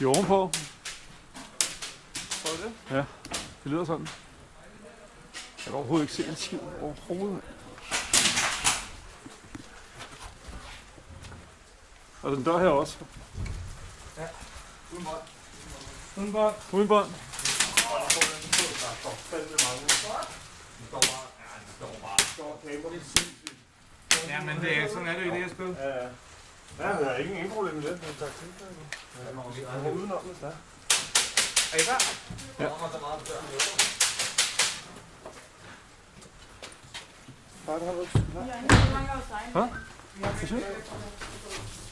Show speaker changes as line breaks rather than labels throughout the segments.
De er ovenpå.
Prøv det.
Ja, det lyder sådan. Jeg kan overhovedet ikke se en skid overhovedet. Og den dør her også.
Ja. Uden bånd.
Uden bånd. Uden bånd.
Ja, men det er sådan er det i det her spil.
Ja, der er ingen problem med det. Vi kommer udenom, hvis der er.
Er I klar?
Ja.
Bare der har været.
Hvad? Hvad siger du?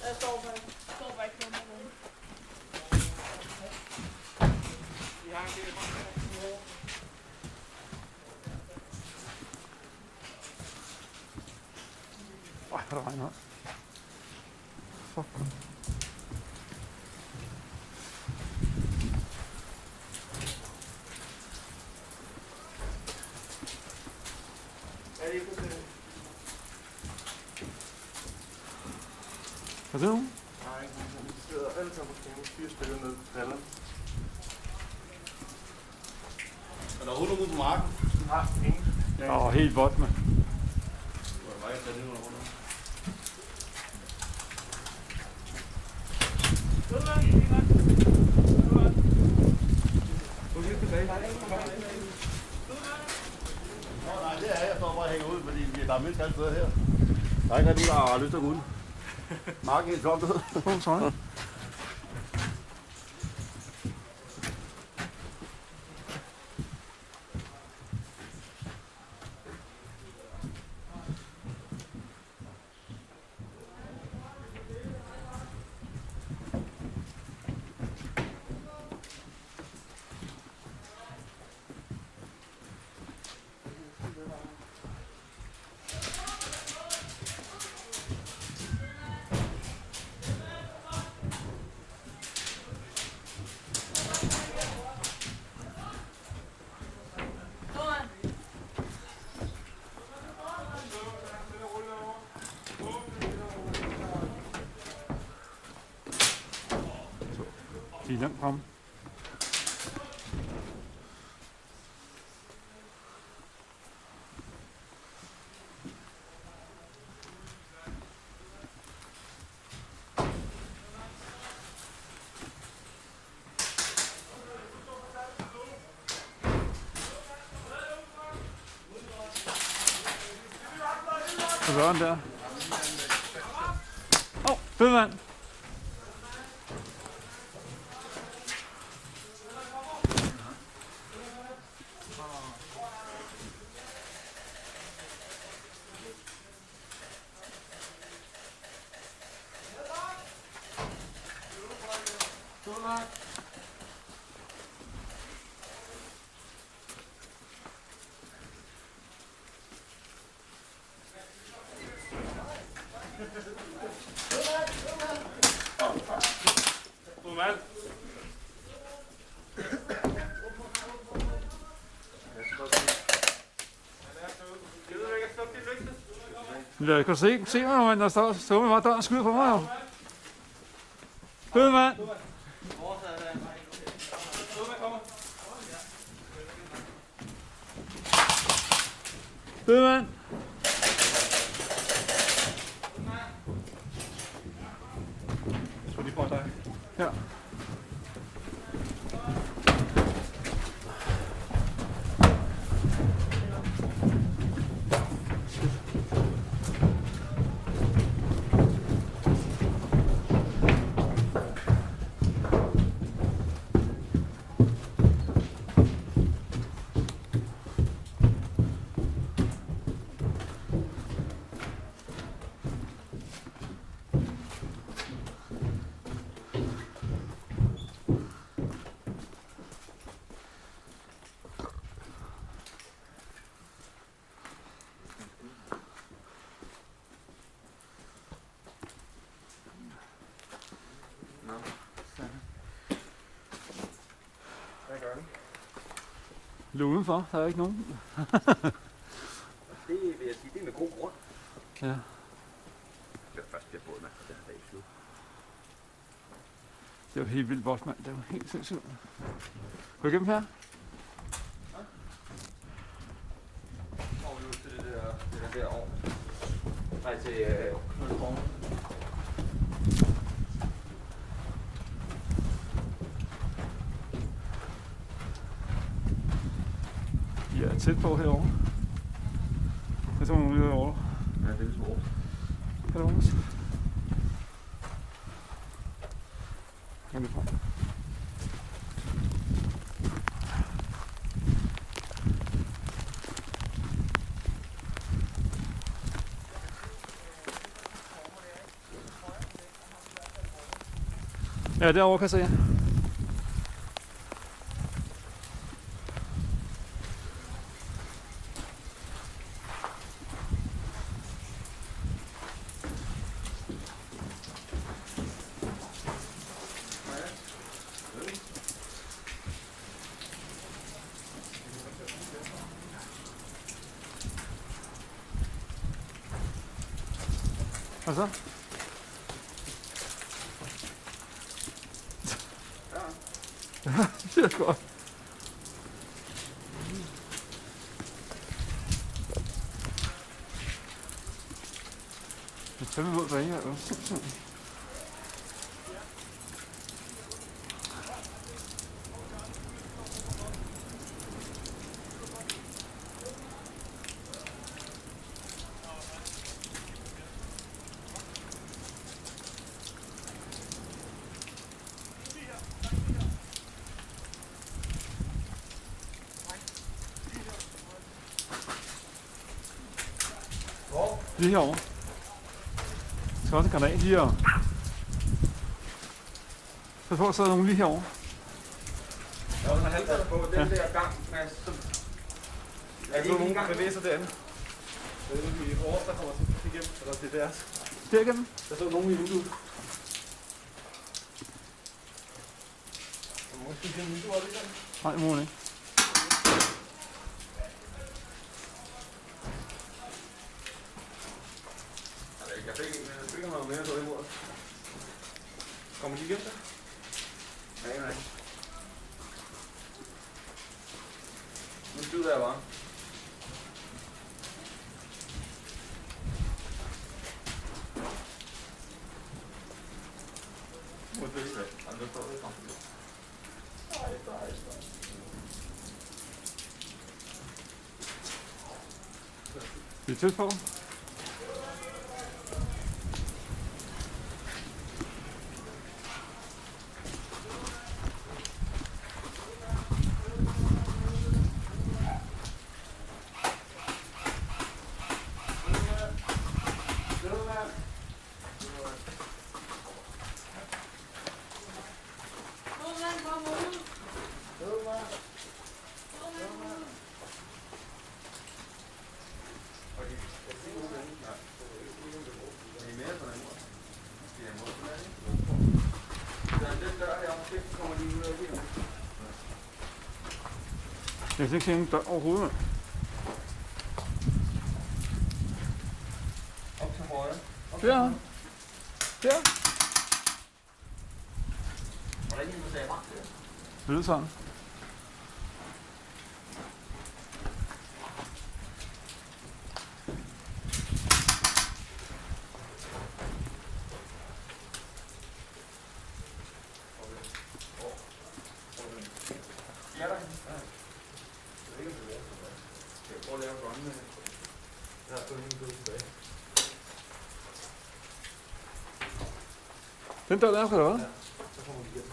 Jeg står bare ikke noget.
Vi har en del.
Ej, hvor der regner. Fuck.
Er det ikke på det?
Hvad siger du?
Nej, vi sidder alle sammen på skænden. 4 stykker nede på pallen.
Er der overhovedet nogen på marken?
Nej, ingen.
Helt vådt med.
Du har bare ikke taget det under rundt. Nej, det er jeg står bare og hænger ud, fordi der er mennesker alle steder her. Der er ikke rigtig nogen, der har lyst til at gå ud. Marken er helt tomt ud.
Åh, sorry. De er langt fremme. Så gør den der. Bedemand. Jeg kan se mig, når der står med bare døren og skyder på mig. Bedemand. Bedemand.
Så de får dig.
Ja. Løb udenfor, der er ikke nogen.
Det vil jeg sige, det er med god grund.
Ja.
Det er først bliver båden, det er dag slut.
Det er jo helt vildt godt, mand. Det er jo helt sindssygt. Gå igennem her.
Og nu til det der ovn. Nej, til knudvognen.
Ja, tæt på herovre. Jeg tror, nogle herovre.
Ja, det er små.
Kan du også? Kan du prøve? Ja, derovre kan jeg se. Ja. Hvad så? Ja, det er godt. Det tager vi ud bag her. Lige herovre. Der skal også en granat lige herovre. Så får der nogen lige herovre.
Der er en halvdel på den der gang, Mads.
Jeg kan nogen, der bevæger sig derinde. Det er de vores, der kommer til igennem, eller det er deres.
Der igennem.
Der står nogen i vinduet. Måske igennem vinduet også igen.
Nej, det må hun ikke.
Jeg fik noget mere, så det imod. Kommer de igennem der? Nej. Nu skyder jeg bare.
Det er tæt på. Jeg kan ikke se nogen dør overhovedet.
Op til højre.
Der. Der.
Hvordan kan du sige ret der?
Det lyder sådan.
Ja, der. Jeg prøver at lave run med.
Ja, så er den gået tilbage.
Den dør der, kan det være?
Så kommer de igennem.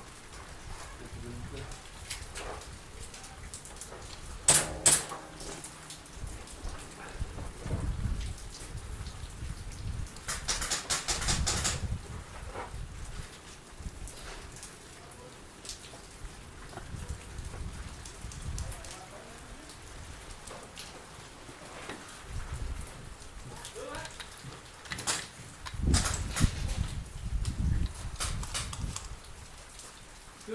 Ja,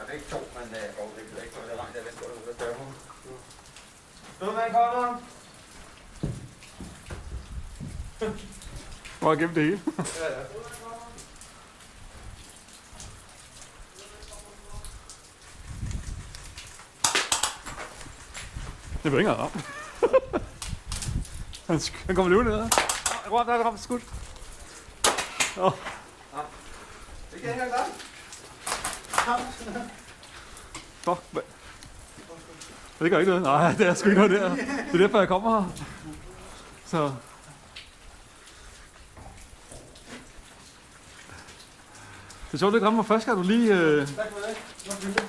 det er ikke to, men det er ikke så langt, jeg ved, hvor det er. Stødmand kommer.
Må jeg gemme det hele?
Ja, ja.
Det var ikke engang ramt. Han kommer løbende ned. Der er ramt skudt.
Det kan jeg ikke gøre.
Fuck, hvad? Det gør ikke noget. Nej, det er sgu ikke noget der. Det er derfor, jeg kommer her. Så. Det er sjovt, det rammer mig først, skal du lige...
Tak for det.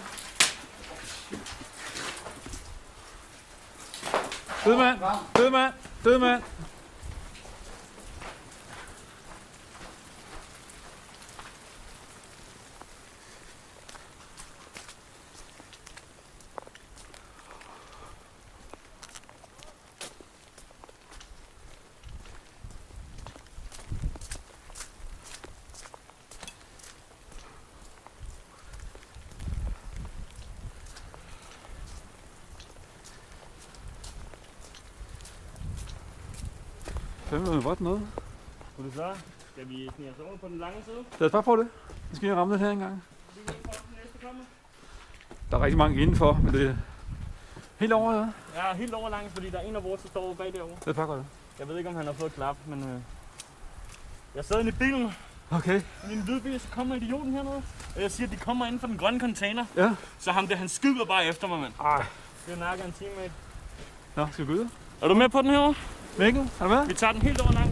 Død mand! Død mand! Død mand! Fanden med vådt noget.
Skulle det så? Skal vi snige os over på den lange side?
Lad os bare prøve det. Nu skal jeg ramme den her engang.
Lige for den næste kommer.
Der er rigtig mange indenfor, men det er helt over, ja.
Ja, helt over langt, fordi der er en af vores, der står bag derovre.
Det er bare godt.
Jeg ved ikke, om han har fået klap, men jeg sad inde i bilen.
Okay.
I en hvid bil, så kommer idioten hernede. Og jeg siger, at de kommer inden for den grønne container.
Ja.
Så ham der, han skyder bare efter mig, mand.
Ej.
Det er nakker en teammate.
Nå, skal vi gå ud?
Er du med på den her?
Mikkel, er du med?
Vi tager den helt over langt.